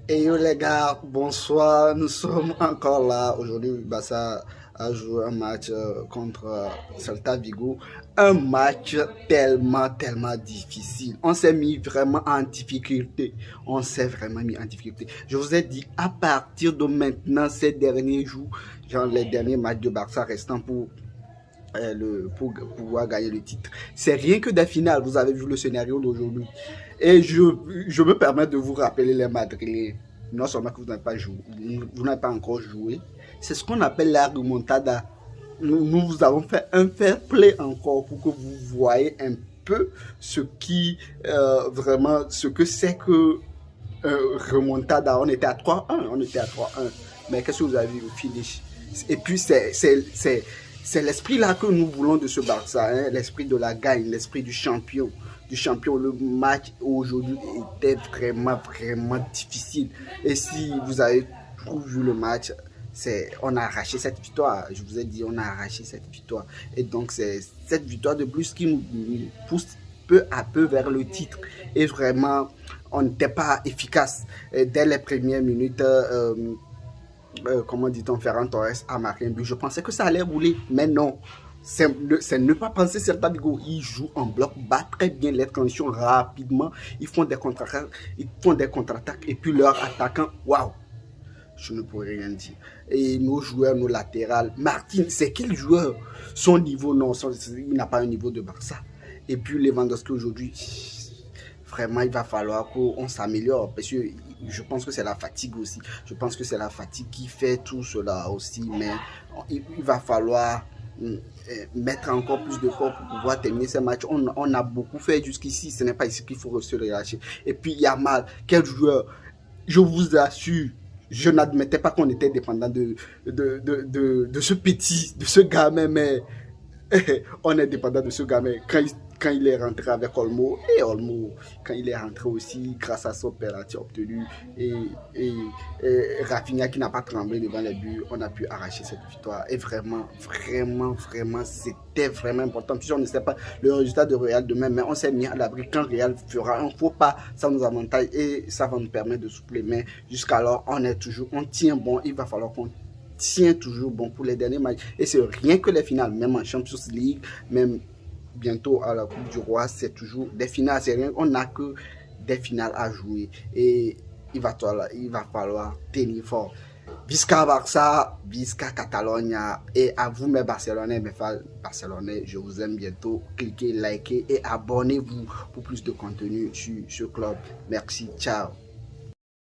Et yo les gars, bonsoir, nous sommes encore là. Aujourd'hui, Barça a joué un match contre Celta Vigo. Un match tellement difficile. On s'est mis vraiment en difficulté. On s'est vraiment mis en difficulté. Je vous ai dit, à partir de maintenant, ces derniers jours, genre les derniers matchs de Barça restants pour pouvoir gagner le titre. C'est rien que des finales. Vous avez vu le scénario d'aujourd'hui. Et je me permets de vous rappeler les Madrilènes. Non seulement que vous n'avez pas joué, vous n'avez pas encore joué, c'est ce qu'on appelle la remontada. Nous vous avons fait un fair play encore pour que vous voyez un peu ce qui vraiment ce que c'est que remontada. On était à 3-1, mais qu'est-ce que vous avez vu au finish? Et puis c'est l'esprit là que nous voulons de ce Barça, hein? L'esprit de la gagne, l'esprit du champion. Le match aujourd'hui était vraiment difficile. Et si vous avez tout vu le match, on a arraché cette victoire. Je vous ai dit, on a arraché cette victoire. Et donc, c'est cette victoire de plus qui nous pousse peu à peu vers le titre. Et vraiment, on n'était pas efficace. Et dès les premières minutes, comment dit-on, Ferran Torres a marqué un but. Je pensais que ça allait rouler, mais non. C'est ne pas penser Celta Vigo. Ils jouent en bloc, battent très bien les transitions rapidement. Ils font des contre-attaques et puis leur attaquant, waouh, je ne pourrais rien dire. Et nos joueurs, nos latérales, Martin, c'est quel joueur? Son niveau, non, il n'a pas un niveau de Barça. Et puis Lewandowski aujourd'hui, vraiment, il va falloir qu'on s'améliore parce que je pense que c'est la fatigue aussi. Je pense que c'est la fatigue qui fait tout cela aussi, mais il va falloir mettre encore plus d'efforts pour pouvoir terminer ces matchs. On a beaucoup fait jusqu'ici, ce n'est pas ici qu'il faut se relâcher. Et puis Yamal, quel joueur, je vous assure, je n'admettais pas qu'on était dépendant de ce petit, de ce gamin, mais on est dépendant de ce gamin. Quand il est rentré avec Olmo, et Olmo, quand il est rentré aussi, grâce à son penalty obtenu, et, et, et Rafinha qui n'a pas tremblé devant les buts, on a pu arracher cette victoire. Et vraiment, c'était vraiment important. Puis on ne sait pas le résultat de Real demain, mais on s'est mis à l'abri. Quand Real fera un faux pas, ça nous avantage et ça va nous permettre de souffler. Mais jusqu'alors, on tient bon. Il va falloir qu'on tient toujours bon pour les derniers matchs. Et c'est rien que les finales, même en Champions League, même bientôt à la Coupe du Roi, c'est toujours des finales. C'est rien, on n'a que des finales à jouer. Et il va falloir tenir fort. Visca Barça, Visca Catalonia. Et à vous, mes Barcelonais, mes fans barcelonais, je vous aime bientôt. Cliquez, likez et abonnez-vous pour plus de contenu sur ce club. Merci, ciao.